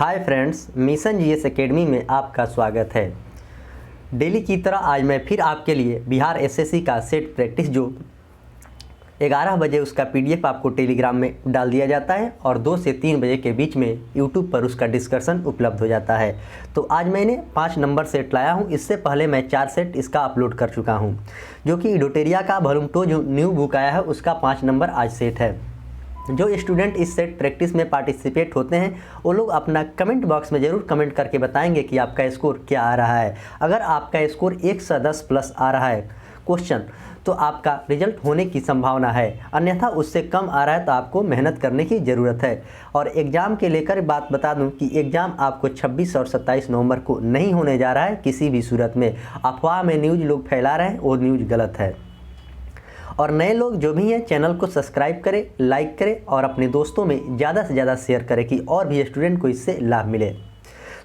Hi friends, mission GS academy में आपका स्वागत है। डेली की तरह आज मैं फिर आपके लिए बिहार एसएससी का सेट प्रैक्टिस जो 11 बजे उसका पीडीएफ आपको टेलीग्राम में डाल दिया जाता है और 2 से 3 बजे के बीच में यूट्यूब पर उसका डिस्कशन उपलब्ध हो जाता है। तो आज मैंने 5 नंबर सेट लाया हूं। इससे पहले मैं 4 सेट इसका अपलोड कर चुका हूं, जो कि इडोटेरिया का वॉल्यूम 2 जो न्यू बुक आया है उसका 5 नंबर आज सेट है। जो स्टूडेंट इस सेट प्रैक्टिस में पार्टिसिपेट होते हैं वो लोग अपना कमेंट बॉक्स में ज़रूर कमेंट करके बताएंगे कि आपका स्कोर क्या आ रहा है। अगर आपका स्कोर 1 से 10 प्लस आ रहा है क्वेश्चन तो आपका रिजल्ट होने की संभावना है, अन्यथा उससे कम आ रहा है तो आपको मेहनत करने की ज़रूरत है। और एग्ज़ाम के लेकर बात बता दूं कि एग्ज़ाम आपको 26 और 27 नवंबर को नहीं होने जा रहा है किसी भी सूरत में। अफवाह में न्यूज़ लोग फैला रहे हैं, वो न्यूज़ गलत है। और नए लोग जो भी हैं चैनल को सब्सक्राइब करें, लाइक करें और अपने दोस्तों में ज़्यादा से ज़्यादा शेयर करें कि और भी स्टूडेंट को इससे लाभ मिले।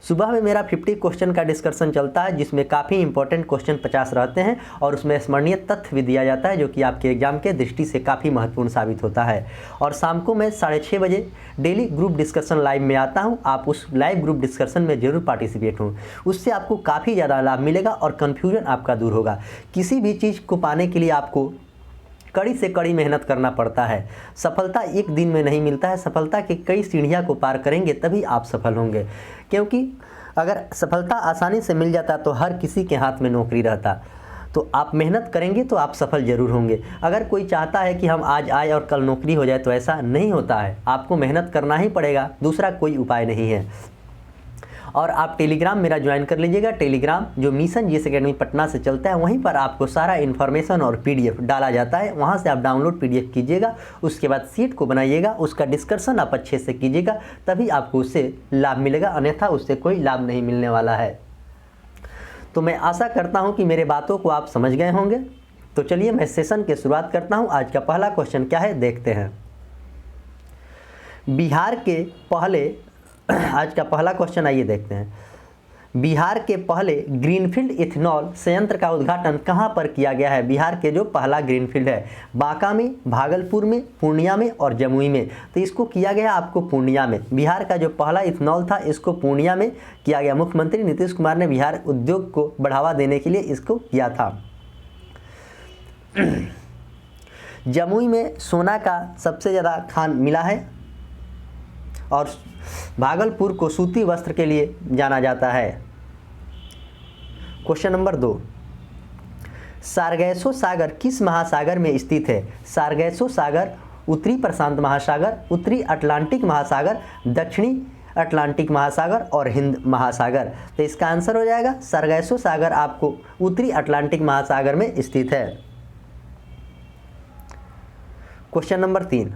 सुबह में मेरा 50 क्वेश्चन का डिस्कशन चलता है, जिसमें काफ़ी इंपॉर्टेंट क्वेश्चन 50 रहते हैं और उसमें स्मरणीय तथ्य भी दिया जाता है, जो कि आपके एग्जाम के दृष्टि से काफ़ी महत्वपूर्ण साबित होता है। और शाम को मैं 6:30 बजे डेली ग्रुप डिस्कशन लाइव में आता हूं। आप उस लाइव ग्रुप डिस्कशन में ज़रूर पार्टिसिपेट हों, उससे आपको काफ़ी ज़्यादा लाभ मिलेगा और कन्फ्यूजन आपका दूर होगा। किसी भी चीज़ को पाने के लिए आपको कड़ी से कड़ी मेहनत करना पड़ता है। सफलता एक दिन में नहीं मिलता है, सफलता की कई सीढ़ियां को पार करेंगे तभी आप सफल होंगे। क्योंकि अगर सफलता आसानी से मिल जाता तो हर किसी के हाथ में नौकरी रहता। तो आप मेहनत करेंगे तो आप सफल जरूर होंगे। अगर कोई चाहता है कि हम आज आए और कल नौकरी हो जाए तो ऐसा नहीं होता है, आपको मेहनत करना ही पड़ेगा, दूसरा कोई उपाय नहीं है। और आप टेलीग्राम मेरा ज्वाइन कर लीजिएगा। टेलीग्राम जो मिशन जीएस एकेडमी पटना से चलता है, वहीं पर आपको सारा इन्फॉर्मेशन और पीडीएफ डाला जाता है। वहां से आप डाउनलोड पीडीएफ कीजिएगा, उसके बाद सीट को बनाइएगा, उसका डिस्कशन आप अच्छे से कीजिएगा, तभी आपको उससे लाभ मिलेगा, अन्यथा उससे कोई लाभ नहीं मिलने वाला है। तो मैं आशा करता हूँ कि मेरे बातों को आप समझ गए होंगे। तो चलिए मैं सेशन की शुरुआत करता हूँ। आज का पहला क्वेश्चन क्या है देखते हैं। बिहार के पहले आज का पहला क्वेश्चन आइए देखते हैं। बिहार के पहले ग्रीनफील्ड इथेनॉल संयंत्र का उद्घाटन कहां पर किया गया है? बिहार के जो पहला ग्रीनफील्ड है, बांका में, भागलपुर में, पूर्णिया में और जमुई में। तो इसको किया गया आपको पूर्णिया में। बिहार का जो पहला इथेनॉल था इसको पूर्णिया में किया गया। मुख्यमंत्री नीतीश कुमार ने बिहार उद्योग को बढ़ावा देने के लिए इसको किया था। जमुई में सोना का सबसे ज़्यादा खान मिला है और भागलपुर को सूती वस्त्र के लिए जाना जाता है। क्वेश्चन नंबर 2, सारगैसो सागर किस महासागर में स्थित है? सारगैसो सागर उत्तरी प्रशांत महासागर, उत्तरी अटलांटिक महासागर, दक्षिणी अटलांटिक महासागर और हिंद महासागर। तो इसका आंसर हो जाएगा सारगैसो सागर आपको उत्तरी अटलांटिक महासागर में स्थित है। क्वेश्चन नंबर 3,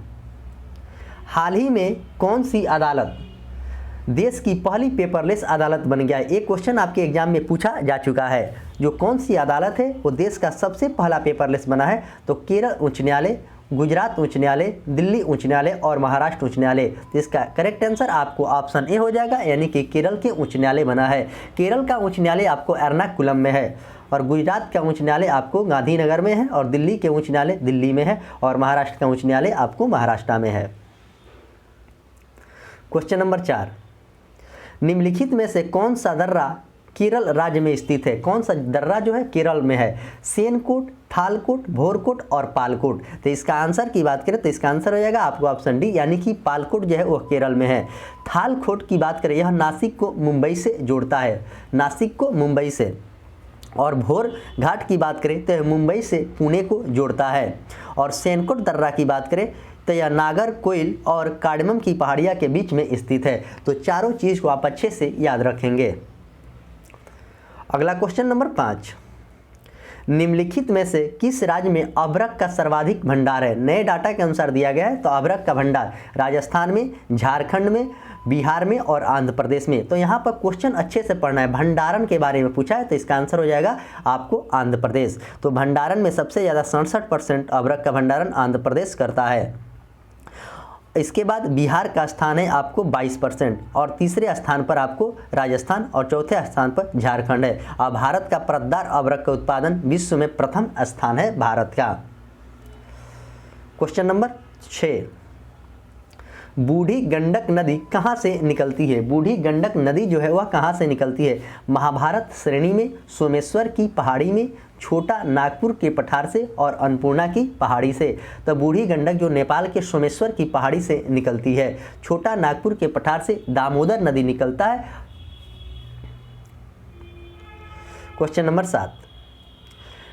हाल ही में कौन सी अदालत देश की पहली पेपरलेस अदालत बन गया है? एक क्वेश्चन आपके एग्जाम में पूछा जा चुका है। जो कौन सी अदालत है वो देश का सबसे पहला पेपरलेस बना है? तो केरल उच्च न्यायालय, गुजरात उच्च न्यायालय, दिल्ली उच्च न्यायालय और महाराष्ट्र उच्च न्यायालय। तो इसका करेक्ट आंसर आपको ऑप्शन ए हो जाएगा, यानी कि केरल के उच्च न्यायालय बना है। केरल का उच्च न्यायालय आपको एर्नाकुलम में है और गुजरात का उच्च न्यायालय आपको गांधीनगर में है और दिल्ली के उच्च न्यायालय दिल्ली में है और महाराष्ट्र का उच्च न्यायालय आपको महाराष्ट्र में है। क्वेश्चन नंबर 4, निम्नलिखित में से कौन सा दर्रा केरल राज्य में स्थित है? कौन सा दर्रा जो है केरल में है? सेनकोट, थालकोट, भोरकोट और पालकोट। तो इसका आंसर की बात करें तो इसका आंसर हो जाएगा आपको ऑप्शन डी, यानी कि पालकोट जो है वह केरल में है। थालकोट की बात करें, यह नासिक को मुंबई से जोड़ता है, नासिक को मुंबई से। और भोर घाट की बात करें तो मुंबई से पुणे को जोड़ता है। और सेनकोट दर्रा की बात करें तो यह नागरकोइल और कार्डमम की पहाड़ियाँ के बीच में स्थित है। तो चारों चीज़ को आप अच्छे से याद रखेंगे। अगला क्वेश्चन नंबर 5, निम्नलिखित में से किस राज्य में अभ्रक का सर्वाधिक भंडार है? नए डाटा के अनुसार दिया गया है। तो अभ्रक का भंडार राजस्थान में, झारखंड में, बिहार में और आंध्र प्रदेश में। तो यहाँ पर क्वेश्चन अच्छे से पढ़ना है, भंडारण के बारे में पूछा है तो इसका आंसर हो जाएगा आपको आंध्र प्रदेश। तो भंडारण में सबसे ज़्यादा 67% अभ्रक का भंडारण आंध्र प्रदेश करता है। इसके बाद बिहार का स्थान है आपको 22% और तीसरे स्थान पर आपको राजस्थान और चौथे स्थान पर झारखंड है। और भारत का परतदार अभ्रक का उत्पादन विश्व में प्रथम स्थान है भारत का। क्वेश्चन नंबर 6, बूढ़ी गंडक नदी कहाँ से निकलती है? बूढ़ी गंडक नदी जो है वह कहाँ से निकलती है? महाभारत श्रेणी में, सोमेश्वर की पहाड़ी में, छोटा नागपुर के पठार से और अन्नपूर्णा की पहाड़ी से। तो बूढ़ी गंडक जो नेपाल के सोमेश्वर की पहाड़ी से निकलती है, छोटा नागपुर के पठार से दामोदर नदी निकलता है। क्वेश्चन नंबर 7,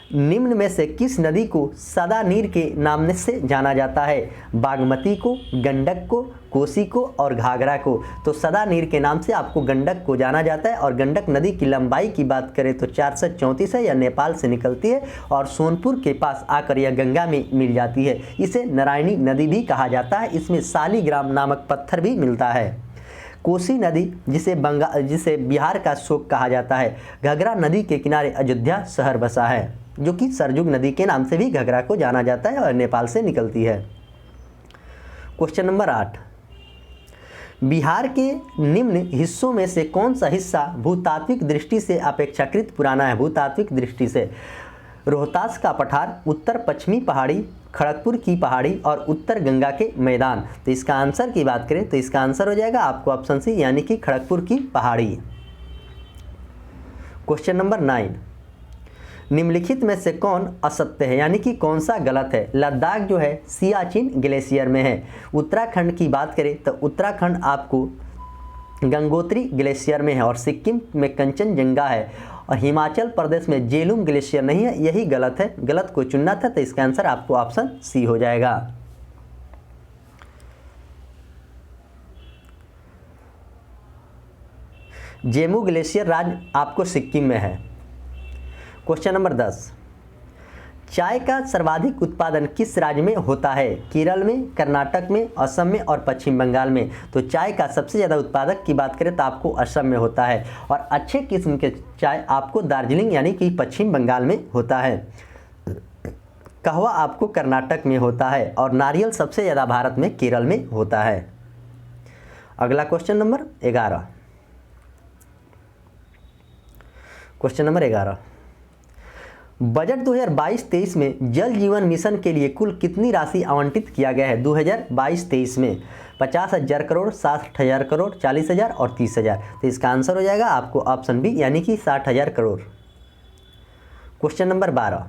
निम्न में से किस नदी को सदा नीर के नाम से जाना जाता है? बागमती को, गंडक को, कोसी को और घाघरा को। तो सदा नीर के नाम से आपको गंडक को जाना जाता है। और गंडक नदी की लंबाई की बात करें तो 434 है, यह नेपाल से निकलती है और सोनपुर के पास आकर यह गंगा में मिल जाती है। इसे नारायणी नदी भी कहा जाता है। इसमें शालिग्राम नामक पत्थर भी मिलता है। कोसी नदी जिसे बिहार का शोक कहा जाता है। घाघरा नदी के किनारे अयोध्या शहर बसा है, जो कि सरजुग नदी के नाम से भी घाघरा को जाना जाता है और नेपाल से निकलती है। क्वेश्चन नंबर 8, बिहार के निम्न हिस्सों में से कौन सा हिस्सा भूतात्विक दृष्टि से अपेक्षाकृत पुराना है? भूतात्विक दृष्टि से रोहतास का पठार, उत्तर पश्चिमी पहाड़ी, खड़गपुर की पहाड़ी और उत्तर गंगा के मैदान। तो इसका आंसर की बात करें तो इसका आंसर हो जाएगा आपको ऑप्शन सी, यानी कि खड़गपुर की पहाड़ी। क्वेश्चन नंबर 9, निम्नलिखित में से कौन असत्य है, यानी कि कौन सा गलत है? लद्दाख जो है सियाचिन ग्लेशियर में है। उत्तराखंड की बात करें तो उत्तराखंड आपको गंगोत्री ग्लेशियर में है और सिक्किम में कंचनजंगा है और हिमाचल प्रदेश में जेलुम ग्लेशियर नहीं है। यही गलत है, गलत को चुनना था, तो इसका आंसर आपको ऑप्शन सी हो जाएगा। जेमू ग्लेशियर राज्य आपको सिक्किम में है। क्वेश्चन नंबर 10, चाय का सर्वाधिक उत्पादन किस राज्य में होता है? केरल में, कर्नाटक में, असम में और पश्चिम बंगाल में। तो चाय का सबसे ज़्यादा उत्पादक की बात करें तो आपको असम में होता है और अच्छे किस्म के चाय आपको दार्जिलिंग यानी कि पश्चिम बंगाल में होता है। कहवा आपको कर्नाटक में होता है और नारियल सबसे ज़्यादा भारत में केरल में होता है। अगला question number 11, question number 11, budget 2022-23 में जल जीवन मिशन के लिए कुल कितनी राशि आवंटित किया गया है? 2022-23 में 50,000 करोड़, 60,000 करोड़, 40,000 और 30,000। तो इसका आंसर हो जाएगा आपको ऑप्शन बी, यानी कि 60,000 करोड़। क्वेश्चन नंबर 12,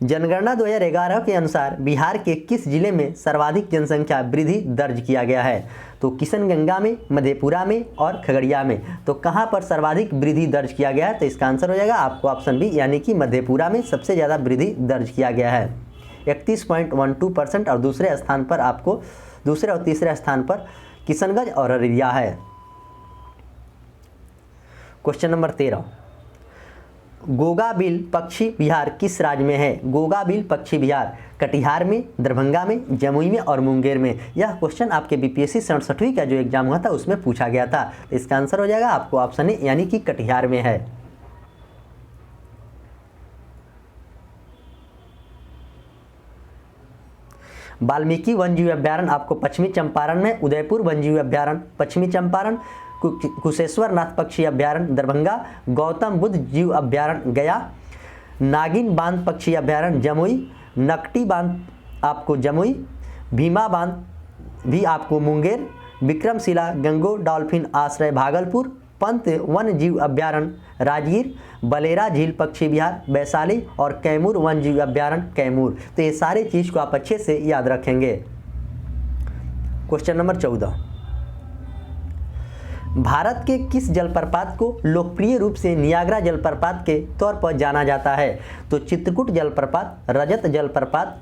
जनगणना 2011 के अनुसार बिहार के किस जिले में सर्वाधिक जनसंख्या वृद्धि दर्ज किया गया है? तो किशनगंगा में, मधेपुरा में और खगड़िया में। तो कहां पर सर्वाधिक वृद्धि दर्ज किया गया है? तो इसका आंसर हो जाएगा आपको ऑप्शन बी, यानी कि मधेपुरा में सबसे ज़्यादा वृद्धि दर्ज किया गया है 31.12%। और दूसरे और तीसरे स्थान पर किशनगंज और अररिया है। क्वेश्चन नंबर 13, गोगाबिल पक्षी विहार किस राज्य में है? गोगाबिल पक्षी विहार कटिहार में, दरभंगा में, जमुई में और मुंगेर में। यह क्वेश्चन आपके बीपीएससी 67वीं का जो एग्जाम हुआ था उसमें पूछा गया था। इसका आंसर हो जाएगा आपको ऑप्शन ए, यानी कि कटिहार में है। वाल्मीकि वन्यजीव अभ्यारण्य आपको पश्चिमी चंपारण में, उदयपुर वन्यजीव अभ्यारण्य पश्चिमी चंपारण, कुशेश्वर नाथ पक्षी अभ्यारण्य दरभंगा, गौतम बुद्ध जीव अभ्यारण्य गया, नागिन बांध पक्षी अभ्यारण्य जमुई, नकटी बांध आपको जमुई, भीमा बांध भी आपको मुंगेर, विक्रमशिला गंगो डॉल्फिन आश्रय भागलपुर, पंत वन जीव अभ्यारण्य राजगीर, बलेरा झील पक्षी विहार वैशाली और कैमूर वन जीव अभ्यारण्य कैमूर। तो ये सारे चीज़ को आप अच्छे से याद रखेंगे। क्वेश्चन नंबर 14, भारत के किस जलप्रपात को लोकप्रिय रूप से नियाग्रा जलप्रपात के तौर पर जाना जाता है? तो चित्रकूट जलप्रपात, रजत जलप्रपात,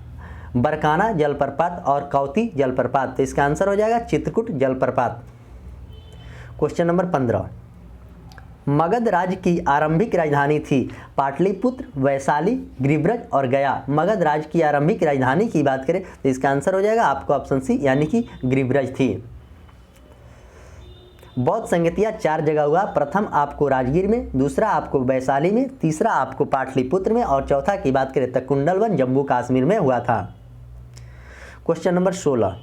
बरकाना जलप्रपात और कौती जलप्रपात। तो इसका आंसर हो जाएगा चित्रकूट जलप्रपात। क्वेश्चन नंबर 15, मगध राज्य की आरंभिक राजधानी थी? पाटलिपुत्र, वैशाली, गिरिब्रज और गया। मगध राज्य की आरंभिक राजधानी की बात करें तो इसका आंसर हो जाएगा आपको ऑप्शन सी, यानी कि गिरिब्रज थी। बौद्ध संगतिया 4 जगह हुआ, प्रथम आपको राजगीर में, दूसरा आपको वैशाली में, तीसरा आपको पाटलिपुत्र में और चौथा की बात करें तो कुंडलवन जम्मू कश्मीर में हुआ था। क्वेश्चन नंबर 16,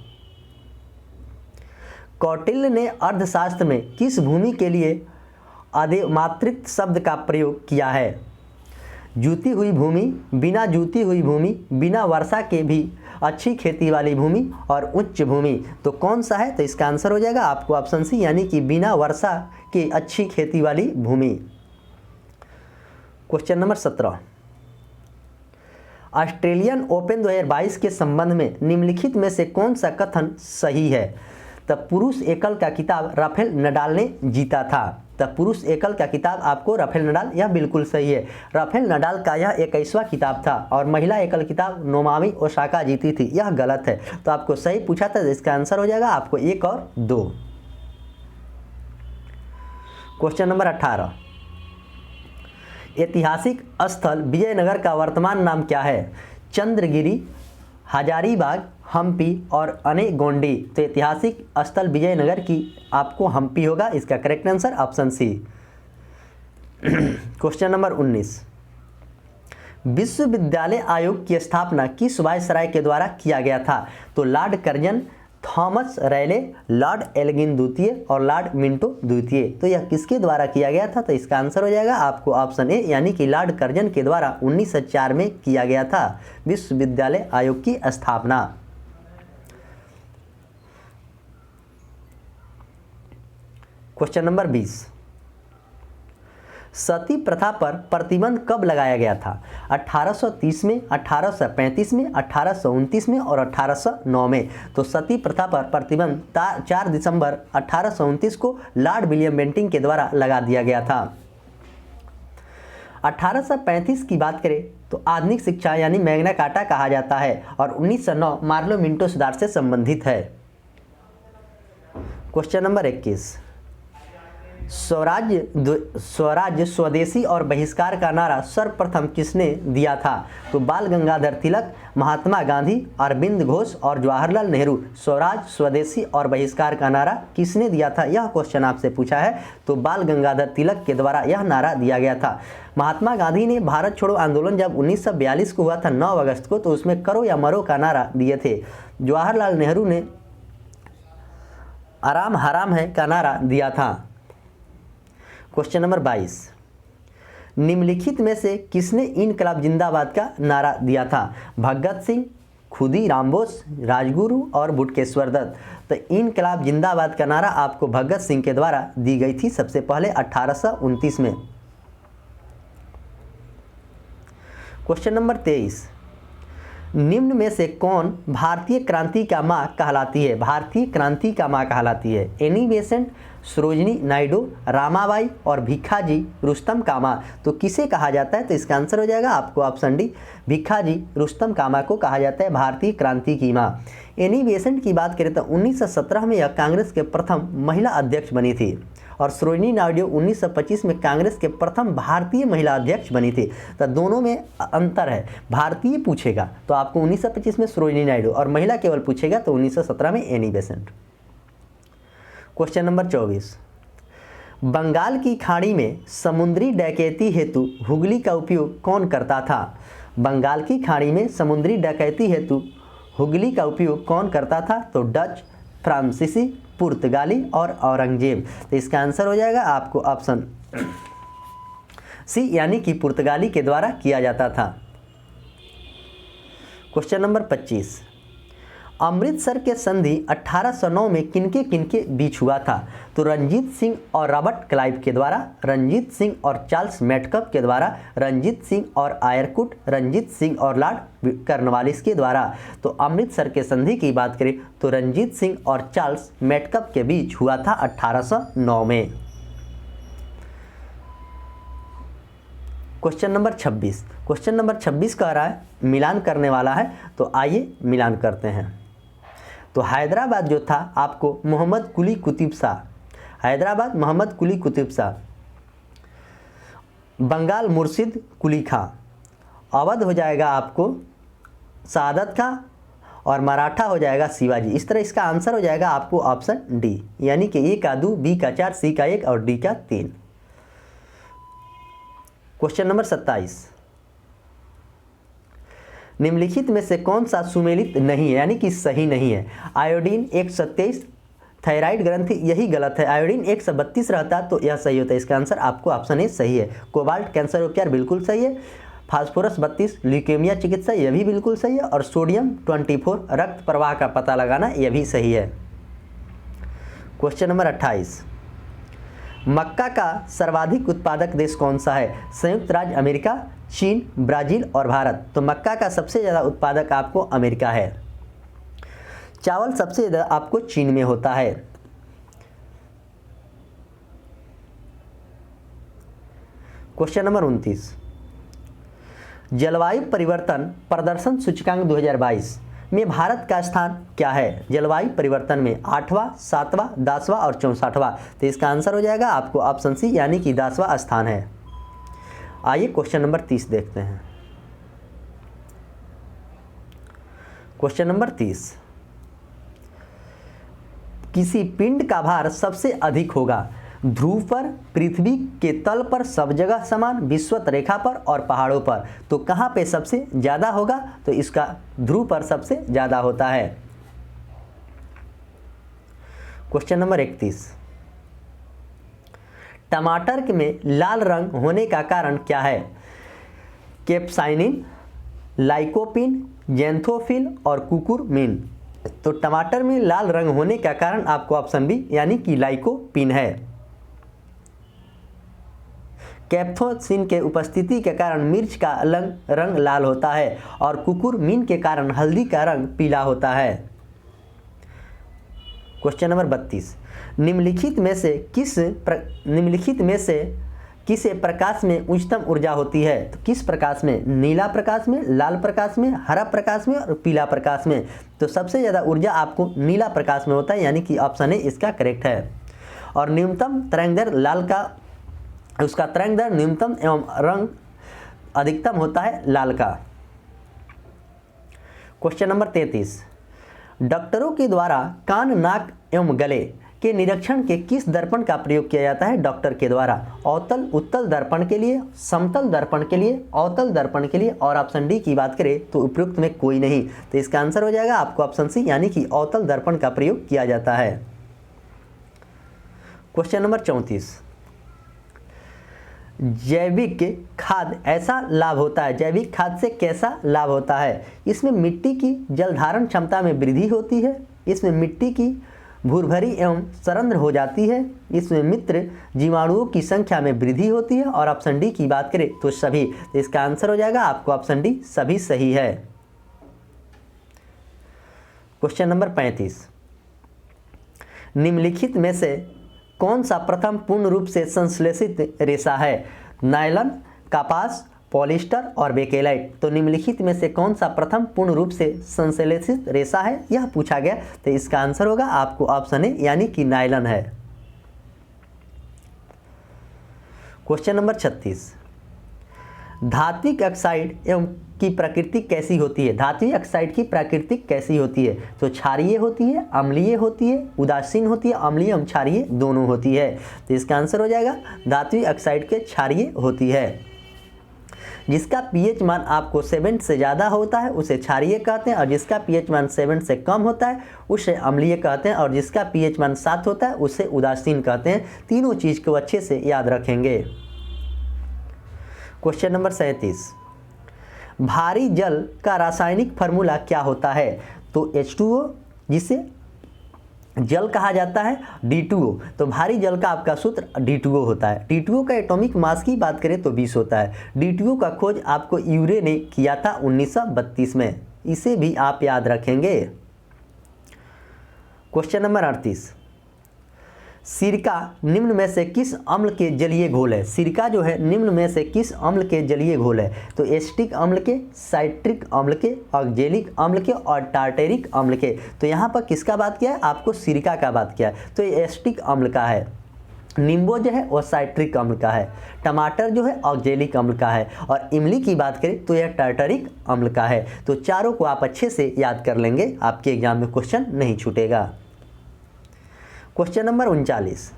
कौटिल्य ने अर्थशास्त्र में किस भूमि के लिए अदेमात्रित शब्द का प्रयोग किया है? जूती हुई भूमि, बिना जूती हुई भूमि, बिना वर्षा के भी अच्छी खेती वाली भूमि और उच्च भूमि, तो कौन सा है? तो इसका आंसर हो जाएगा आपको ऑप्शन सी, यानी कि बिना वर्षा की अच्छी खेती वाली भूमि। क्वेश्चन नंबर 17, ऑस्ट्रेलियन ओपन 2022 के संबंध में निम्नलिखित में से कौन सा कथन सही है? तब पुरुष एकल का खिताब राफेल नडाल ने जीता था। तब पुरुष एकल का खिताब आपको राफेल नडाल, यह बिल्कुल सही है। राफेल नडाल का यह 21वां खिताब था और महिला एकल खिताब नोमामी ओसाका जीती थी, यह गलत है। तो आपको सही पूछा था, इसका आंसर हो जाएगा आपको 1 और 2। क्वेश्चन नंबर 18, ऐतिहासिक स्थल विजयनगर का वर्तमान नाम क्या है? चंद्रगिरी, हजारीबाग, हम्पी और अनेगोंडी। तो ऐतिहासिक स्थल विजयनगर की आपको हम्पी होगा, इसका correct answer option C. Question number 19, विश्वविद्यालय आयोग की स्थापना किस वायसराय के द्वारा किया गया था? तो lord Curzon, Thomas Raleigh, lord Elgin द्वितीय और लॉर्ड मिंटो द्वितीय। तो यह किसके द्वारा किया गया था? तो इसका आंसर हो जाएगा आपको ऑप्शन ए, यानी कि लॉर्ड कर्जन के द्वारा 1904 में किया गया था विश्वविद्यालय आयोग की स्थापना। क्वेश्चन नंबर 20, सती प्रथा पर प्रतिबंध कब लगाया गया था? 1830 में, 1835 में, 1829 में और 1809 में। तो सती प्रथा पर प्रतिबंध 4 दिसंबर 1829 को लॉर्ड विलियम बेंटिंक के द्वारा लगा दिया गया था। 1835 की बात करें तो आधुनिक शिक्षा यानी मैग्ना कार्टा कहा जाता है और 1909 मार्लो मिंटो सुधार से संबंधित है। क्वेश्चन नंबर 21, स्वराज्य, स्वदेशी और बहिष्कार का नारा सर्वप्रथम किसने दिया था? तो बाल गंगाधर तिलक, महात्मा गांधी, अरविंद घोष और जवाहरलाल नेहरू। स्वराज, स्वदेशी और बहिष्कार का नारा किसने दिया था? यह क्वेश्चन आपसे पूछा है। तो बाल गंगाधर तिलक के द्वारा यह नारा दिया गया था। महात्मा गांधी ने भारत छोड़ो आंदोलन जब 1942 को हुआ था 9 अगस्त को, तो उसमें करो या मरो का नारा दिए थे। जवाहरलाल नेहरू ने आराम हराम है का नारा दिया था। क्वेश्चन नंबर 22, निम्नलिखित में से किसने इनकलाब जिंदाबाद का नारा दिया था? भगत सिंह, खुदीराम बोस, राजगुरु और बुटकेश्वर दत्त। तो इनकलाब जिंदाबाद का नारा आपको भगत सिंह के द्वारा दी गई थी सबसे पहले 1829 में। क्वेश्चन नंबर 23, निम्न में से कौन भारतीय क्रांति का मां कहलाती है? भारतीय क्रांति का मां कहलाती है एनी बेसेंट, सरोजिनी नायडू, रामाबाई और भिखाजी रुस्तम कामा। तो किसे कहा जाता है? तो इसका आंसर हो जाएगा आपको ऑप्शन डी, भिखाजी रुस्तम कामा को कहा जाता है भारतीय क्रांति की मां। एनी बेसेंट की बात करें तो 1917 में यह कांग्रेस के प्रथम महिला अध्यक्ष बनी थी और सरोजिनी नायडू 1925 में कांग्रेस के प्रथम भारतीय महिला अध्यक्ष बनी थी। तो दोनों में अंतर है, भारतीय पूछेगा तो आपको 1925 में सरोजिनी नायडू और महिला केवल पूछेगा तो 1917 में Annie Besant. Question number 24, Bengal की खाड़ी में समुद्री डकैती हेतु हुगली का उपयोग कौन करता था? बंगाल की खाड़ी में समुद्री डकैती हेतु हुगली का उपयोग कौन करता था? तो डच, फ्रांसीसी, पुर्तगाली और औरंगजेब। तो इसका आंसर हो जाएगा आपको ऑप्शन सी, यानी कि पुर्तगाली के द्वारा किया जाता था। क्वेश्चन नंबर 25, अमृतसर के संधि 1809 में किनके किनके बीच हुआ था? तो रंजीत सिंह और रॉबर्ट क्लाइव के द्वारा, रंजीत सिंह और चार्ल्स मेटकप के द्वारा, रंजीत सिंह और आयरकुट, रंजीत सिंह और लॉर्ड कर्नवालिस के द्वारा। तो अमृतसर के संधि की बात करें तो रंजीत सिंह और चार्ल्स मेटकप के बीच हुआ था 1809 में। क्वेश्चन नंबर 26, क्वेश्चन नंबर 26 कह रहा है मिलान करने वाला है, तो आइए मिलान करते हैं। तो हैदराबाद जो था आपको मोहम्मद कुली कुतुब शाह, हैदराबाद मोहम्मद कुली कुतुब शाह, बंगाल मुर्शिद कुली खां, अवध हो जाएगा आपको सादत खां और मराठा हो जाएगा शिवाजी। इस तरह इसका आंसर हो जाएगा आपको ऑप्शन डी, यानी कि ए का 2, बी का 4, सी का 1 और डी का 3। क्वेश्चन नंबर 27, निम्नलिखित में से कौन सा सुमेलित नहीं है, यानी कि सही नहीं है? आयोडीन 127, थायराइड ग्रंथि, यही गलत है। आयोडीन 132 रहता तो यह सही होता है। इसका आंसर आपको ऑप्शन ए सही है। कोबाल्ट कैंसर उपचार बिल्कुल सही है। फास्फोरस 32 ल्यूकेमिया चिकित्सा, यह भी बिल्कुल सही है। और सोडियम 24 रक्त प्रवाह का पता लगाना, यह भी सही है। क्वेश्चन नंबर 28, मक्का का सर्वाधिक उत्पादक देश कौन सा है? संयुक्त राज्य अमेरिका, चीन, ब्राजील और भारत। तो मक्का का सबसे ज़्यादा उत्पादक आपको अमेरिका है। चावल सबसे ज़्यादा आपको चीन में होता है। क्वेश्चन नंबर 29, जलवायु परिवर्तन प्रदर्शन सूचकांक 2022 में भारत का स्थान क्या है? जलवायु परिवर्तन में 8वां, 7वां, 10वां और 64वां। तो इसका आंसर हो जाएगा आपको ऑप्शन सी, यानी कि 10वां स्थान है। आइए क्वेश्चन नंबर 30 देखते हैं। क्वेश्चन नंबर 30, किसी पिंड का भार सबसे अधिक होगा ध्रुव पर, पृथ्वी के तल पर, सब जगह समान, विषुवत रेखा पर और पहाड़ों पर। तो कहाँ पे सबसे ज़्यादा होगा? तो इसका ध्रुव पर सबसे ज़्यादा होता है। क्वेश्चन नंबर 31, टमाटर में लाल रंग होने का कारण क्या है? कैप्साइसिन, लाइकोपीन, ज़ैंथोफिल और कुकुरबिन। तो टमाटर में लाल रंग होने का कारण आपको ऑप्शन बी, यानी कि लाइकोपीन है। कैप्साइसिन के उपस्थिति के कारण मिर्च का रंग लाल होता है और कुकुरबिन के कारण हल्दी का रंग पीला होता है। क्वेश्चन नंबर 32, निम्नलिखित में से किसे प्रकाश में उच्चतम ऊर्जा होती है? तो किस प्रकाश में? नीला प्रकाश में, लाल प्रकाश में, हरा प्रकाश में और पीला प्रकाश में। तो सबसे ज़्यादा ऊर्जा आपको नीला प्रकाश में होता है, यानी कि ऑप्शन ए इसका करेक्ट है। और न्यूनतम तरंगदैर्घ्य लाल का, उसका तरंगदैर्घ्य न्यूनतम एवं रंग अधिकतम होता है लाल का। क्वेश्चन नंबर 33, डॉक्टरों के द्वारा कान, नाक एवं गले के निरीक्षण के किस दर्पण का प्रयोग किया जाता है? डॉक्टर के द्वारा अवतल उत्तल दर्पण के लिए, समतल दर्पण के लिए, अवतल दर्पण के लिए और ऑप्शन डी की बात करें तो उपयुक्त में कोई नहीं। तो इसका आंसर हो जाएगा आपको ऑप्शन सी, यानी कि अवतल दर्पण का प्रयोग किया जाता है। क्वेश्चन नंबर 34, जैविक खाद ऐसा लाभ होता है, जैविक खाद से कैसा लाभ होता है? इसमें मिट्टी की जल धारण क्षमता में वृद्धि होती है, इसमें मिट्टी की भूरभरी एवं सरंध्र हो जाती है, इसमें मित्र जीवाणुओं की संख्या में वृद्धि होती है और ऑप्शन डी की बात करें तो सभी। तो इसका आंसर हो जाएगा आपको ऑप्शन डी, सभी सही है। क्वेश्चन नंबर 35, निम्नलिखित में से कौन सा प्रथम पूर्ण रूप से संश्लेषित रेशा है? नायलॉन, कपास, पॉलिस्टर और बेकेलाइट। तो निम्नलिखित में से कौन सा प्रथम पूर्ण रूप से संश्लेषित रेशा है, यह पूछा गया। तो इसका आंसर होगा आपको ऑप्शन ए, यानी कि नायलॉन है। क्वेश्चन नंबर 36, धात्विक ऑक्साइड एवं की प्रकृति कैसी होती है? धात्विक ऑक्साइड की प्रकृति कैसी होती है? तो क्षारीय होती है, अम्लीय होती है, उदासीन होती है, अम्लीय एवं क्षारीय दोनों होती है। तो इसका आंसर हो जाएगा धात्विक ऑक्साइड के क्षारीय होती है। जिसका पीएच मान आपको 7 से ज़्यादा होता है उसे क्षारीय कहते हैं, और जिसका पीएच मान 7 से कम होता है उसे अम्लीय कहते हैं, और जिसका पीएच मान 7 होता है उसे उदासीन कहते हैं। तीनों चीज़ को अच्छे से याद रखेंगे। क्वेश्चन नंबर 37, भारी जल का रासायनिक फार्मूला क्या होता है? तो H2O, जिसे जल कहा जाता है, D2O। तो भारी जल का आपका सूत्र D2O होता है। D2O का एटॉमिक मास की बात करें तो 20 होता है। D2O का खोज आपको यूरे ने किया था 1932 में, इसे भी आप याद रखेंगे। क्वेश्चन नंबर 38, सिरका निम्न में से किस अम्ल के जलीय घोल है? सिरका जो है निम्न में से किस अम्ल के जलीय घोल है? तो एसिटिक अम्ल के, साइट्रिक अम्ल के, ऑक्जेलिक अम्ल के और टार्टेरिक अम्ल के। तो यहाँ पर किसका बात किया है? आपको सिरका का बात किया है। तो ये एसिटिक अम्ल का है, नींबू जो है वो साइट्रिक अम्ल का है, टमाटर जो है ऑक्जेलिक अम्ल का है, और इमली की बात करें तो यह टार्टरिक अम्ल का है। तो चारों को आप अच्छे से याद कर लेंगे, आपके एग्जाम में क्वेश्चन नहीं छूटेगा। क्वेश्चन नंबर 39,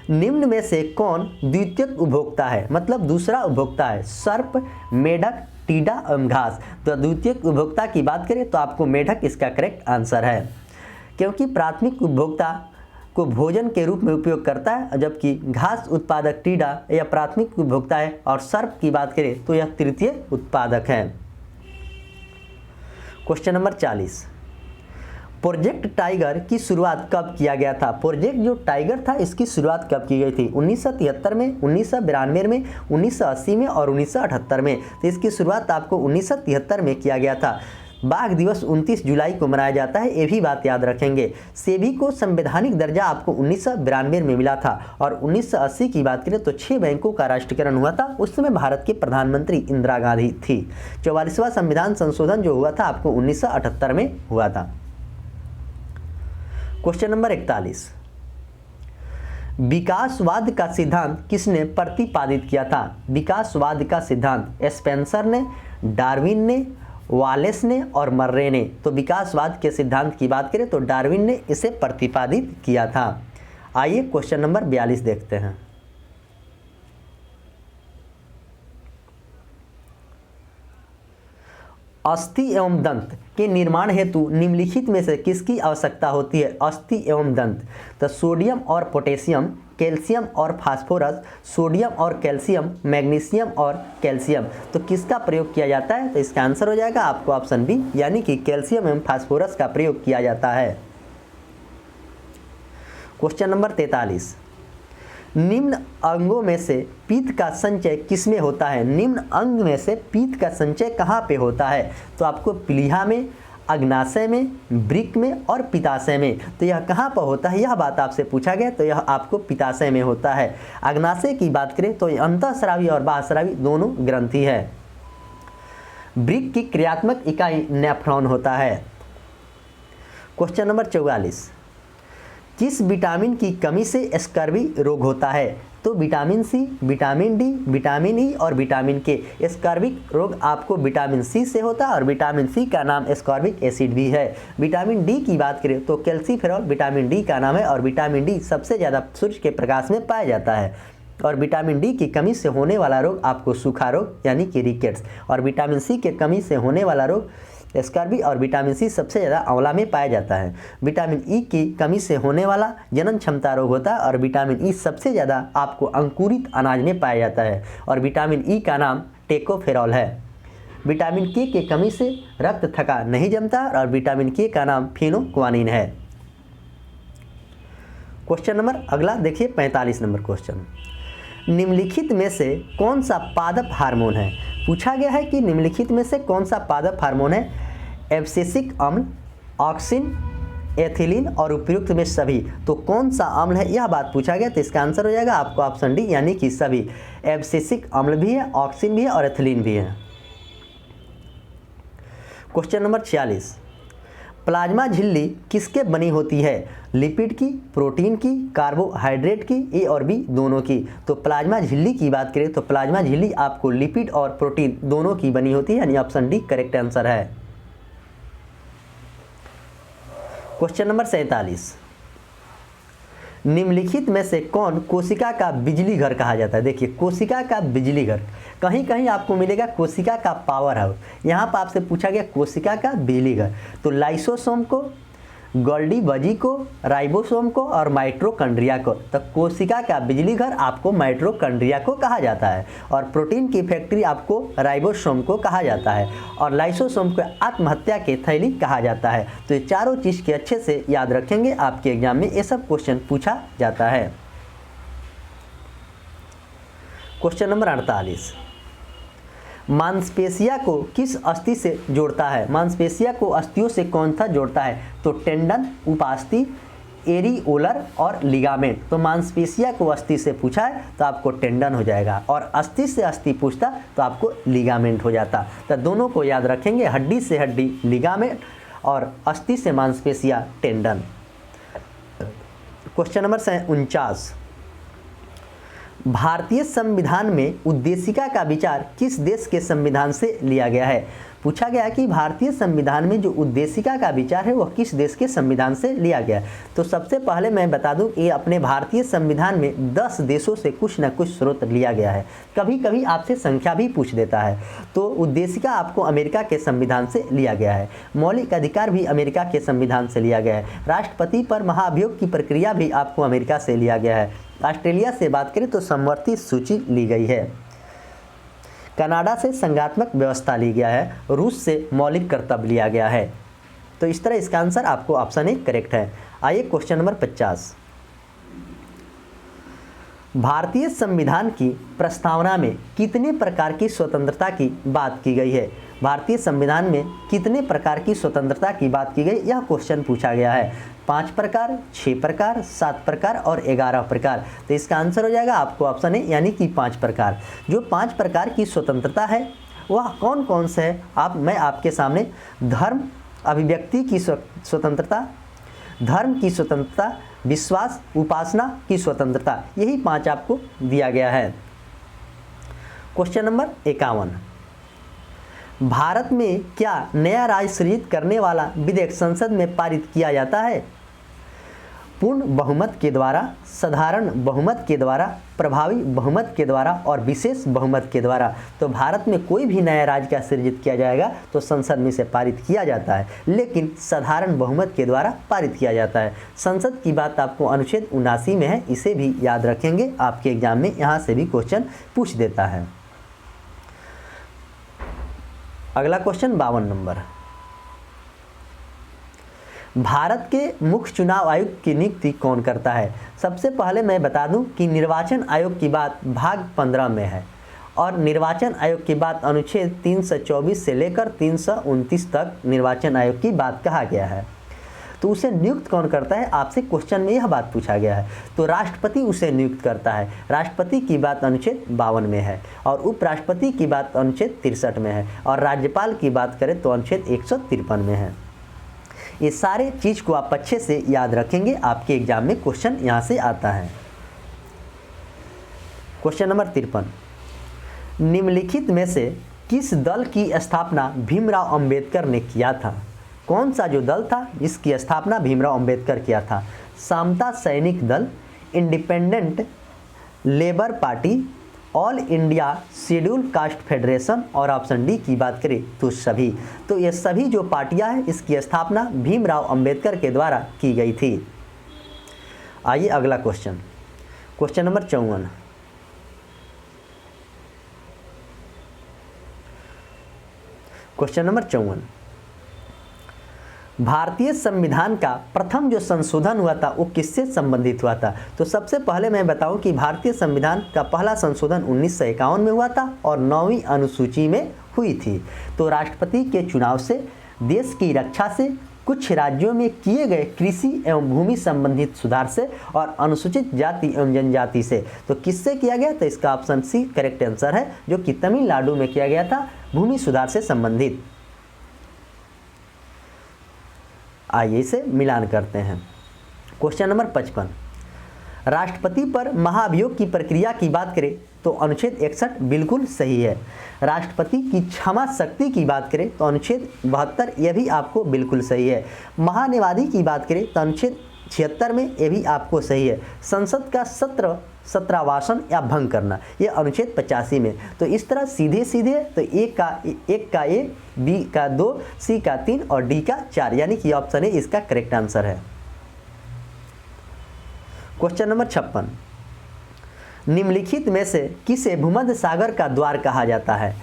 निम्न में से कौन द्वितीयक उपभोक्ता है? मतलब दूसरा उपभोक्ता है। सर्प, मेढक, टीडा एवं घास। तो द्वितीयक उपभोक्ता की बात करें तो आपको मेढक इसका करेक्ट आंसर है, क्योंकि प्राथमिक उपभोक्ता को भोजन के रूप में उपयोग करता है, जबकि घास उत्पादक टीडा यह प्राथमिक उपभोक्ता है, और सर्प की बात करें तो यह तृतीय उत्पादक है। क्वेश्चन नंबर 40, प्रोजेक्ट टाइगर की शुरुआत कब किया गया था? प्रोजेक्ट जो टाइगर था इसकी शुरुआत कब की गई थी? 1973 में, 1992 में, 1980 में और 1978 में। तो इसकी शुरुआत आपको 1973 में किया गया था। बाघ दिवस 29 जुलाई को मनाया जाता है, ये भी बात याद रखेंगे। सेबी को संवैधानिक दर्जा आपको 1992 में मिला था, और 1980 की बात करें तो 6 बैंकों का राष्ट्रीयकरण हुआ था। उस समय भारत के प्रधानमंत्री इंदिरा गांधी थी। 44वां संविधान संशोधन जो हुआ था आपको 1978 में हुआ था। क्वेश्चन नंबर 41, विकासवाद का सिद्धांत किसने प्रतिपादित किया था? विकासवाद का सिद्धांत स्पेंसर ने, डार्विन ने, वालेस ने और मर्रे ने। तो विकासवाद के सिद्धांत की बात करें तो डार्विन ने इसे प्रतिपादित किया था। आइए क्वेश्चन नंबर 42 देखते हैं। अस्थि एवं दंत के निर्माण हेतु निम्नलिखित में से किसकी आवश्यकता होती है? अस्थि एवं दंत, तो सोडियम और पोटेशियम, कैल्शियम और फास्फोरस, सोडियम और कैल्शियम, मैग्नीशियम और कैल्शियम। तो किसका प्रयोग किया जाता है? तो इसका आंसर हो जाएगा आपको ऑप्शन बी, यानी कि कैल्शियम एवं फास्फोरस का प्रयोग किया जाता है। क्वेश्चन नंबर 43, निम्न अंगों में से पित्त का संचय किसमें होता है? निम्न अंग में से पित्त का संचय कहाँ पे होता है? तो आपको प्लीहा में, अग्नाशय में, वृक्क में और पित्ताशय में। तो यह कहाँ पर होता है, यह बात आपसे पूछा गया, तो यह आपको पित्ताशय में होता है। अग्नाशय की बात करें तो अंतःस्रावी और बाह्यस्रावी दोनों ग्रंथि है। वृक्क की क्रियात्मक इकाई नेफ्रॉन होता है। क्वेश्चन नंबर 44, किस विटामिन की कमी से स्कर्वी रोग होता है? तो vitamin C, vitamin D, vitamin E और विटामिन के। स्कर्विक रोग आपको विटामिन सी से होता है, और विटामिन सी का नाम स्कॉर्बिक एसिड भी है। विटामिन डी की बात करें तो कैल्सीफेरॉल विटामिन डी का नाम है, और विटामिन डी सबसे ज़्यादा सूर्य के प्रकाश में पाया जाता है। और विटामिन डी की कमी से होने वाला रोग आपको सूखा रोग यानी कि रिकेट्स, और विटामिन सी के कमी से होने वाला रोग स्कर्वी, और विटामिन सी सबसे ज़्यादा आंवला में पाया जाता है। विटामिन ई की कमी से होने वाला जनन क्षमता रोग होता है, और विटामिन ई सबसे ज़्यादा आपको अंकुरित अनाज में पाया जाता है, और विटामिन ई का नाम टेकोफेरॉल है। विटामिन के कमी से रक्त थका नहीं जमता, और विटामिन के का नाम फिनोक्वानिन है। क्वेश्चन नंबर अगला देखिए 45 नंबर क्वेश्चन, निम्नलिखित में से कौन सा पादप हार्मोन है? पूछा गया है कि निम्नलिखित में से कौन सा पादप हार्मोन है? एब्सिसिक अम्ल, ऑक्सिन, एथिलीन और उपयुक्त में सभी। तो कौन सा अम्ल है, यह बात पूछा गया, तो इसका आंसर हो जाएगा आपको ऑप्शन डी, यानी कि सभी। एब्सिसिक अम्ल भी है, ऑक्सिन भी है और एथिलीन भी है। क्वेश्चन नंबर 46, प्लाज्मा झिल्ली किसके बनी होती है? लिपिड की, प्रोटीन की, कार्बोहाइड्रेट की, ए और बी दोनों की। तो प्लाज्मा झिल्ली की बात करें तो प्लाज्मा झिल्ली आपको लिपिड और प्रोटीन दोनों की बनी होती है, यानी ऑप्शन डी करेक्ट आंसर है। क्वेश्चन नंबर 47, निम्नलिखित में से कौन कोशिका का बिजली घर कहा जाता है? देखिए कोशिका का बिजली घर, कहीं कहीं आपको मिलेगा कोशिका का पावर हाउस, यहाँ पर आपसे पूछा गया कोशिका का बिजली घर। तो लाइसोसोम को, गोल्गी बजी को, राइबोसोम को और माइटोकॉन्ड्रिया को। तो कोशिका का बिजली घर आपको माइटोकॉन्ड्रिया को कहा जाता है, और प्रोटीन की फैक्ट्री आपको राइबोसोम को कहा जाता है, और लाइसोसोम को आत्महत्या के थैली कहा जाता है। तो ये चारों चीज़ के अच्छे से याद रखेंगे, आपके एग्जाम में ये सब क्वेश्चन पूछा जाता है। क्वेश्चन नंबर 48, मांसपेशिया को किस अस्थि से जोड़ता है? मांसपेशिया को अस्थियों से कौन सा जोड़ता है? तो टेंडन, उपास्थि, एरिओलर और लिगामेंट। तो मांसपेशिया को अस्थि से पूछा है तो आपको टेंडन हो जाएगा, और अस्थि से अस्थि पूछता तो आपको लिगामेंट हो जाता। तो दोनों को याद रखेंगे, हड्डी से हड्डी लिगामेंट और अस्थि से मांसपेशिया टेंडन। क्वेश्चन नंबर 49, भारतीय संविधान में उद्देशिका का विचार किस देश के संविधान से लिया गया है? पूछा गया कि भारतीय संविधान में जो उद्देशिका का विचार है वह किस देश के संविधान से लिया गया है। तो सबसे पहले मैं बता दूं ये अपने भारतीय संविधान में 10 देशों से कुछ न कुछ स्रोत लिया गया है। कभी कभी आपसे संख्या भी पूछ देता है। तो उद्देशिका आपको अमेरिका के संविधान से लिया गया है। मौलिक अधिकार भी अमेरिका के संविधान से लिया गया है। राष्ट्रपति पर महाभियोग की प्रक्रिया भी आपको अमेरिका से लिया गया है। ऑस्ट्रेलिया से बात करें तो समवर्ती सूची ली गई है। कनाडा से संघात्मक व्यवस्था ली गया है। रूस से मौलिक कर्तव्य लिया गया है। तो इस तरह इसका आंसर आपको ऑप्शन ए करेक्ट है। आइए क्वेश्चन नंबर 50। भारतीय संविधान की प्रस्तावना में कितने प्रकार की स्वतंत्रता की बात की गई है? भारतीय संविधान में कितने प्रकार की स्वतंत्रता की बात की गई, यह क्वेश्चन पूछा गया है। 5 प्रकार, 6 प्रकार, 7 प्रकार और 11 प्रकार। तो इसका आंसर हो जाएगा आपको ऑप्शन ए यानी कि 5 प्रकार। जो 5 प्रकार की स्वतंत्रता है वह कौन कौन से है मैं आपके सामने धर्म अभिव्यक्ति की स्वतंत्रता, धर्म की स्वतंत्रता, विश्वास उपासना की स्वतंत्रता, यही 5 आपको दिया गया है। Question number 51। भारत में क्या नया राज्य सृजित करने वाला विधेयक संसद में पारित किया जाता है? पूर्ण बहुमत के द्वारा, साधारण बहुमत के द्वारा, प्रभावी बहुमत के द्वारा और विशेष बहुमत के द्वारा। तो भारत में कोई भी नया राज्य का सृजित किया जाएगा तो संसद में से पारित किया जाता है, लेकिन साधारण बहुमत के द्वारा पारित किया जाता है। संसद की बात आपको अनुच्छेद 79 में है, इसे भी याद रखेंगे। आपके एग्जाम में यहाँ से भी क्वेश्चन पूछ देता है। अगला क्वेश्चन 52 नंबर। भारत के मुख्य चुनाव आयुक्त की नियुक्ति कौन करता है? सबसे पहले मैं बता दूं कि निर्वाचन आयोग की बात भाग 15 में है और निर्वाचन आयोग की बात अनुच्छेद 324 से लेकर 329 तक निर्वाचन आयोग की बात कहा गया है। तो उसे नियुक्त कौन करता है? आपसे क्वेश्चन में यह बात पूछा गया है। तो राष्ट्रपति उसे नियुक्त करता है। राष्ट्रपति की बात अनुच्छेद 52 में है और उपराष्ट्रपति की बात अनुच्छेद 63 में है और राज्यपाल की बात करें तो अनुच्छेद 153 में है। ये सारे चीज़ को आप अच्छे से याद रखेंगे, आपके एग्जाम में क्वेश्चन यहाँ से आता है। Question number 53। निम्नलिखित में से किस दल की स्थापना भीमराव अंबेडकर ने किया था? कौन सा जो दल था जिसकी स्थापना भीमराव अंबेडकर किया था? समता सैनिक दल, independent labour party, all India schedule caste federation और ऑप्शन डी की बात करें तो सभी। तो ये सभी जो पार्टियां हैं इसकी स्थापना भीमराव अंबेडकर के द्वारा की गई थी। आइए अगला question, question number 54। Question number 54। भारतीय संविधान का प्रथम जो संशोधन हुआ था वो किससे संबंधित हुआ था? तो सबसे पहले मैं बताऊं कि भारतीय संविधान का पहला संशोधन 1951 में हुआ था और 9वीं अनुसूची में हुई थी। तो राष्ट्रपति के चुनाव से, देश की रक्षा से, कुछ राज्यों में किए गए कृषि एवं भूमि संबंधित सुधार से और अनुसूचित जाति एवं जनजाति से। तो किससे किया गया? तो इसका ऑप्शन सी करेक्ट आंसर है, जो कि तमिलनाडु में किया गया था, भूमि सुधार से संबंधित। आइए इसे मिलान करते हैं। Question number 55। राष्ट्रपति पर महाभियोग की प्रक्रिया की बात करें तो अनुच्छेद 61 बिल्कुल सही है। राष्ट्रपति की क्षमा शक्ति की बात करें तो अनुच्छेद 72 यह भी आपको बिल्कुल सही है। महानिवादी की बात करें तो अनुच्छेद 76 में यह भी आपको सही है। संसद का सत्रावासन या भंग करना यह अनुच्छेद 85 में। तो इस तरह सीधे सीधे तो एक का ए, बी का 2, सी का 3 और डी का 4, यानी कि ऑप्शन ए इसका करेक्ट आंसर है। Question number 56। निम्नलिखित में से किसे भूमध्य सागर का द्वार कहा जाता है?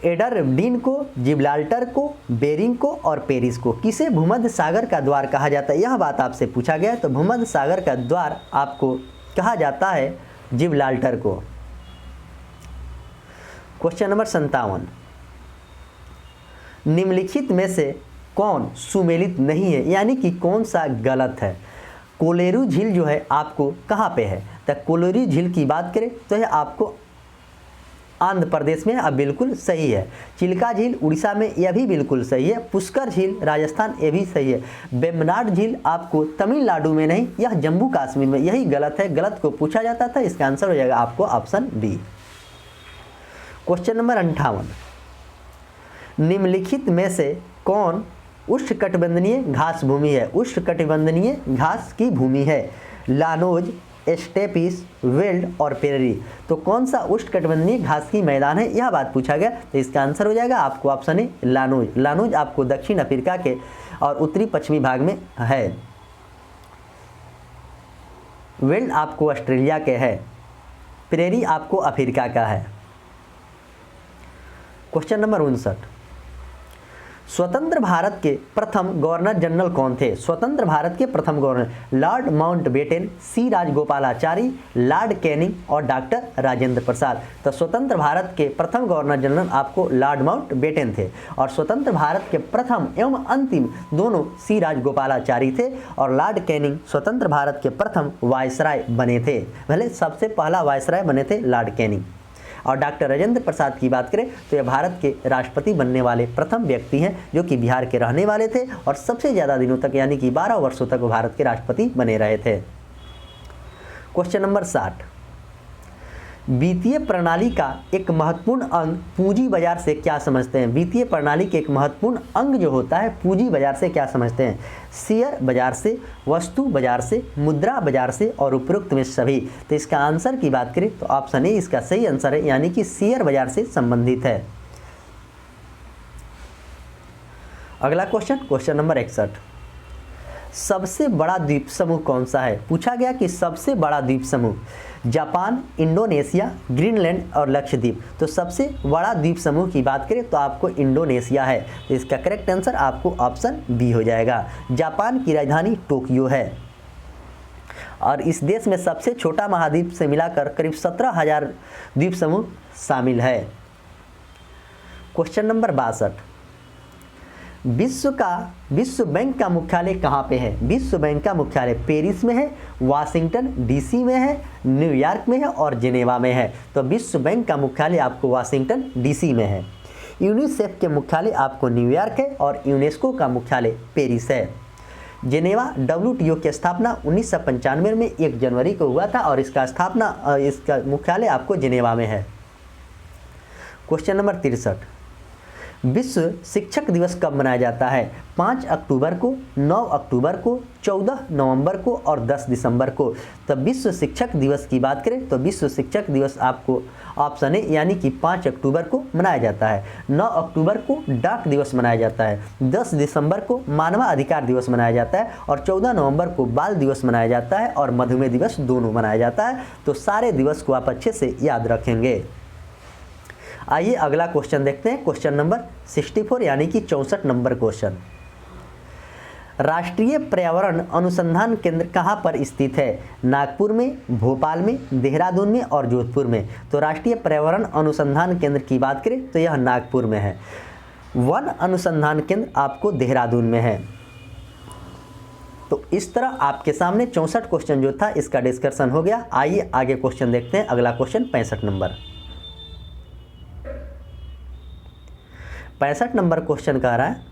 एडरडीन को, जिब्राल्टर को, बेरिंग को और पेरिस को किसे भूमध्य सागर का द्वार कहा जाता है? यह बात आपसे पूछा गया। तो भूमध्य सागर का द्वार आपको कहा जाता है जिब्राल्टर को। Question number 57। निम्नलिखित में से कौन सुमेलित नहीं है, यानी कि कौन सा गलत है? कोलेरू झील जो है आपको कहाँ पे है? तो कोलेरू झील की बात करें तो यह आपको आंध्र प्रदेश में अब बिल्कुल सही है। चिल्का झील उड़ीसा में यह भी बिल्कुल सही है। पुष्कर झील राजस्थान ये भी सही है। वेम्बनाड झील आपको तमिलनाडु में नहीं, यह जम्मू कश्मीर में, यही गलत है। गलत को पूछा जाता था, इसका आंसर हो जाएगा आपको ऑप्शन बी। Question number 58। निम्नलिखित में से कौन उष्णकटिबंधीय घास भूमि है? उष्णकटिबंधीय घास की भूमि है। लानोज, स्टेपिस, वेल्ड और प्रेरी। तो कौन सा उष्णकटिबंधीय घास की मैदान है, यह बात पूछा गया। तो इसका आंसर हो जाएगा आपको ऑप्शन ए लानोज। लानोज आपको दक्षिण अफ्रीका के और उत्तरी पश्चिमी भाग में है। वेल्ड आपको ऑस्ट्रेलिया के है। प्रेरी आपको अफ्रीका का है। क्वेश्चन नंबर 59, स्वतंत्र भारत के प्रथम गवर्नर जनरल कौन थे? स्वतंत्र भारत के प्रथम गवर्नर लॉर्ड माउंटबेटन, सी राजगोपालाचारी, लॉर्ड कैनिंग और डॉक्टर राजेंद्र प्रसाद। तो स्वतंत्र भारत के प्रथम गवर्नर जनरल आपको लॉर्ड माउंटबेटन थे और स्वतंत्र भारत के प्रथम एवं अंतिम दोनों सी राजगोपालाचारी थे और लॉर्ड कैनिंग स्वतंत्र भारत के प्रथम वायसराय बने थे। भले सबसे पहला वायसराय बने थे लॉर्ड कैनिंग। और डॉक्टर राजेंद्र प्रसाद की बात करें तो ये भारत के राष्ट्रपति बनने वाले प्रथम व्यक्ति हैं जो कि बिहार के रहने वाले थे और सबसे ज़्यादा दिनों तक यानी कि 12 वर्षों तक वो भारत के राष्ट्रपति बने रहे थे। क्वेश्चन नंबर 60, वित्तीय प्रणाली का एक महत्वपूर्ण अंग पूंजी बाजार से क्या समझते हैं? वित्तीय प्रणाली के एक महत्वपूर्ण अंग जो होता है पूंजी बाजार से क्या समझते हैं? शेयर बाजार से, वस्तु बाजार से, मुद्रा बाजार से और उपरोक्त में सभी। तो इसका आंसर की बात करें तो ऑप्शन ए इसका सही आंसर है, यानी कि शेयर बाजार से संबंधित है। अगला क्वेश्चन, क्वेश्चन नंबर 61, सबसे बड़ा द्वीप समूह कौन सा है? पूछा गया कि सबसे बड़ा द्वीप समूह जापान, इंडोनेशिया, ग्रीनलैंड और लक्षद्वीप। तो सबसे बड़ा द्वीप समूह की बात करें तो आपको इंडोनेशिया है। तो इसका करेक्ट आंसर आपको ऑप्शन बी हो जाएगा। जापान की राजधानी टोक्यो है और इस देश में सबसे छोटा महाद्वीप से मिलाकर करीब 17,000 द्वीप समूह शामिल है। क्वेश्चन नंबर 62, विश्व बैंक का मुख्यालय कहाँ पे है? विश्व बैंक का मुख्यालय पेरिस में है, वाशिंगटन डीसी में है, न्यूयॉर्क में है और जेनेवा में है। तो विश्व बैंक का मुख्यालय आपको वाशिंगटन डीसी में है। यूनिसेफ के मुख्यालय आपको न्यूयॉर्क है और यूनेस्को का मुख्यालय पेरिस है। जेनेवा WTO की स्थापना 1995 में 1 जनवरी को हुआ था और इसका मुख्यालय आपको जेनेवा में है। क्वेश्चन नंबर 63, विश्व शिक्षक दिवस कब मनाया जाता है? 5 अक्टूबर को, 9 अक्टूबर को, 14 नवंबर को और 10 दिसंबर को। तो विश्व शिक्षक दिवस की बात करें तो विश्व शिक्षक दिवस आपको ऑप्शन है यानी कि 5 अक्टूबर को मनाया जाता है। 9 अक्टूबर को डाक दिवस मनाया जाता है, 10 दिसंबर को मानवाधिकार दिवस मनाया जाता है और 14 नवंबर को बाल दिवस मनाया जाता है और मधुमेह दिवस दोनों मनाया जाता है। तो सारे दिवस को आप अच्छे से याद रखेंगे। आइए अगला क्वेश्चन देखते हैं, क्वेश्चन नंबर 64 यानी कि 64 नंबर क्वेश्चन। राष्ट्रीय पर्यावरण अनुसंधान केंद्र कहाँ पर स्थित है? नागपुर में, भोपाल में, देहरादून में और जोधपुर में। तो राष्ट्रीय पर्यावरण अनुसंधान केंद्र की बात करें तो यह नागपुर में है। वन अनुसंधान केंद्र आपको देहरादून में है। तो इस तरह आपके सामने 64 क्वेश्चन जो था इसका डिस्कशन हो गया। आइए आगे क्वेश्चन देखते हैं। अगला क्वेश्चन 65 नंबर। 65 नंबर क्वेश्चन कह रहा है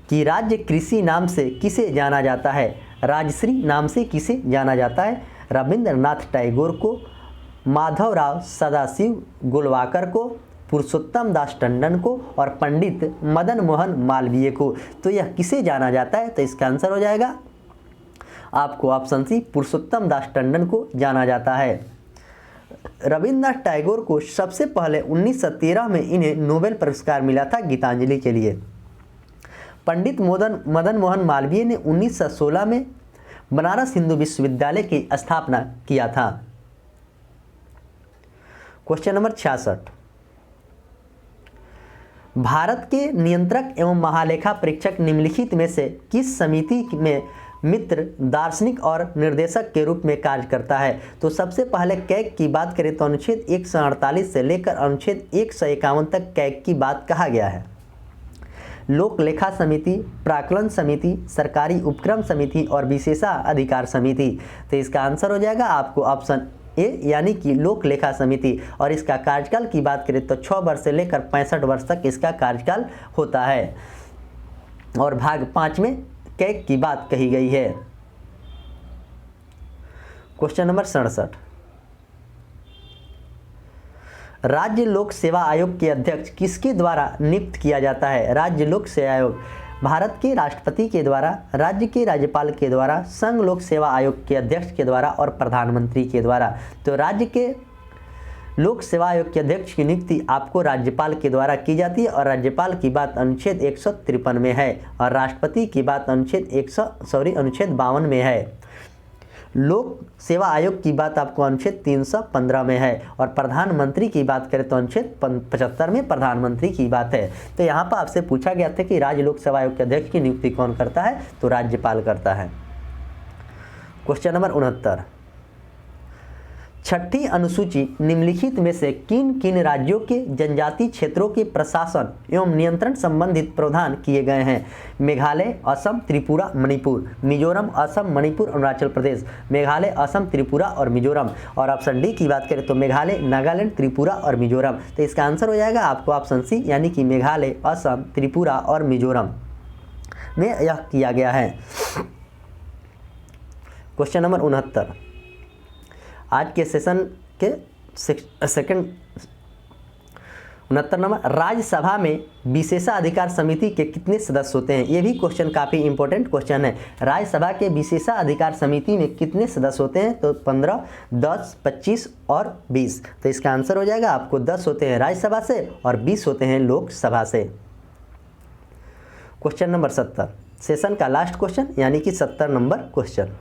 कि राज्य कृषि नाम से किसे जाना जाता है? राजश्री नाम से किसे जाना जाता है? रविंद्रनाथ टैगोर को, माधवराव सदाशिव गोलवाकर को, पुरुषोत्तम दास टंडन को और पंडित मदन मोहन मालवीय को। तो यह किसे जाना जाता है? तो इसका आंसर हो जाएगा आपको ऑप्शन सी, पुरुषोत्तम दास टंडन को जाना जाता है। रविंद्रनाथ टैगोर को सबसे पहले 1913 में इन्हें नोबेल पुरस्कार मिला था गीतांजलि के लिए। पंडित मदन मोहन मालवीय ने 1916 में बनारस हिंदू विश्वविद्यालय की स्थापना किया था। क्वेश्चन नंबर 66, भारत के नियंत्रक एवं महालेखा परीक्षक निम्नलिखित में से किस समिति में मित्र, दार्शनिक और निर्देशक के रूप में कार्य करता है? तो सबसे पहले कैग की बात करें तो अनुच्छेद 148 से लेकर अनुच्छेद 151 तक कैग की बात कहा गया है। लोक लेखा समिति, प्राक्कलन समिति, सरकारी उपक्रम समिति और विशेषाधिकार समिति। तो इसका आंसर हो जाएगा आपको ऑप्शन ए यानी कि लोक लेखा समिति। और इसका कार्यकाल की बात करें तो 6 वर्ष से लेकर 65 वर्ष तक इसका कार्यकाल होता है। और भाग 5 में कैग की बात कही गई है। क्वेश्चन नंबर 67, राज्य लोक सेवा आयोग के अध्यक्ष किसके द्वारा नियुक्त किया जाता है? राज्य लोक सेवा आयोग भारत के राष्ट्रपति के द्वारा, राज्य के राज्यपाल के द्वारा, संघ लोक सेवा आयोग के अध्यक्ष के द्वारा और प्रधानमंत्री के द्वारा। तो राज्य के लोक सेवा आयोग के अध्यक्ष की नियुक्ति आपको राज्यपाल के द्वारा की जाती है और राज्यपाल की बात अनुच्छेद 153 में है और राष्ट्रपति की बात अनुच्छेद 52 में है। लोक सेवा आयोग की बात आपको अनुच्छेद 315 में है और प्रधानमंत्री की बात करें तो अनुच्छेद 75 में प्रधानमंत्री की बात है। तो यहाँ पर आपसे पूछा गया था कि राज्य लोक सेवा आयोग के अध्यक्ष की नियुक्ति कौन करता है? तो राज्यपाल करता है। क्वेश्चन नंबर 69, छठी अनुसूची निम्नलिखित में से किन किन राज्यों के जनजातीय क्षेत्रों के प्रशासन एवं नियंत्रण संबंधित प्रावधान किए गए हैं? मेघालय, असम, त्रिपुरा, मणिपुर, मिजोरम, असम, मणिपुर, अरुणाचल प्रदेश। मेघालय, असम, त्रिपुरा और मिजोरम। और ऑप्शन डी की बात करें तो मेघालय, नागालैंड, त्रिपुरा और मिजोरम। तो इसका आंसर हो जाएगा आपको ऑप्शन सी, यानी कि मेघालय, असम, त्रिपुरा और मिजोरम में यह किया गया है। क्वेश्चन नंबर 69, आज के सेशन के सेकंड 69 नंबर, राज्यसभा में विशेषाधिकार समिति के कितने सदस्य होते हैं? ये भी क्वेश्चन काफ़ी इंपॉर्टेंट क्वेश्चन है। राज्यसभा के विशेषाधिकार समिति में कितने सदस्य होते हैं? तो 15, 10, 25 और 20। तो इसका आंसर हो जाएगा आपको 10 होते हैं राज्यसभा से और 20 होते हैं लोकसभा से। क्वेश्चन नंबर 70, सेशन का लास्ट क्वेश्चन यानी कि 70 नंबर क्वेश्चन,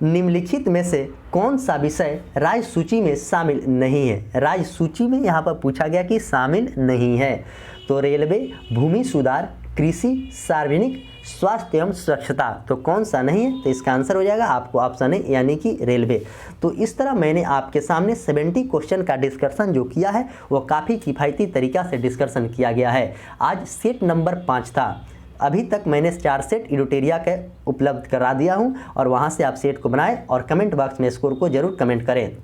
निम्नलिखित में से कौन सा विषय राज्य सूची में शामिल नहीं है? राज्य सूची में यहाँ पर पूछा गया कि शामिल नहीं है। तो रेलवे, भूमि सुधार, कृषि, सार्वजनिक स्वास्थ्य एवं स्वच्छता। तो कौन सा नहीं है? तो इसका आंसर हो जाएगा आपको ऑप्शन ए यानी कि रेलवे। तो इस तरह मैंने आपके सामने 70 क्वेश्चन का डिस्कशन जो किया है वो काफ़ी किफ़ायती तरीक़ा से डिस्कशन किया गया है। आज सेट नंबर 5 था। अभी तक मैंने 4 सेट इडोटेरिया के उपलब्ध करा दिया हूं और वहां से आप सेट को बनाएं और कमेंट बॉक्स में स्कोर को जरूर कमेंट करें।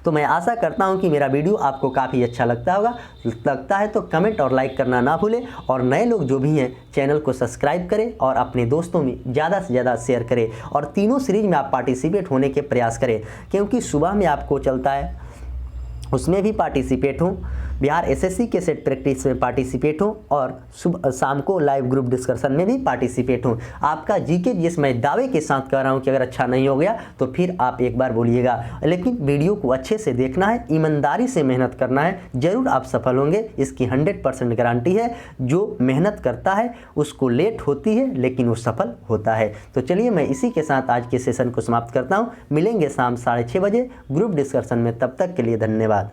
तो मैं आशा करता हूं कि मेरा वीडियो आपको काफ़ी अच्छा लगता है तो कमेंट और लाइक करना ना भूलें और नए लोग जो भी हैं चैनल को सब्सक्राइब करें और अपने दोस्तों में ज़्यादा से ज़्यादा शेयर करें और तीनों सीरीज में आप पार्टिसिपेट होने के प्रयास करें, क्योंकि सुबह में आपको चलता है उसमें भी पार्टिसिपेट हूँ, बिहार एसएससी के सेट प्रैक्टिस में पार्टिसिपेट हूँ और सुबह शाम को लाइव ग्रुप डिस्कशन में भी पार्टिसिपेट हूँ। आपका जीके जीएस मैं दावे के साथ कह रहा हूँ कि अगर अच्छा नहीं हो गया तो फिर आप एक बार बोलिएगा, लेकिन वीडियो को अच्छे से देखना है, ईमानदारी से मेहनत करना है, ज़रूर आप सफल होंगे, इसकी 100% गारंटी है। जो मेहनत करता है उसको लेट होती है लेकिन वो सफल होता है। तो चलिए मैं इसी के साथ आज के सेशन को समाप्त करता हूँ। मिलेंगे शाम 6:30 बजे ग्रुप डिस्कशन में, तब तक के लिए धन्यवाद।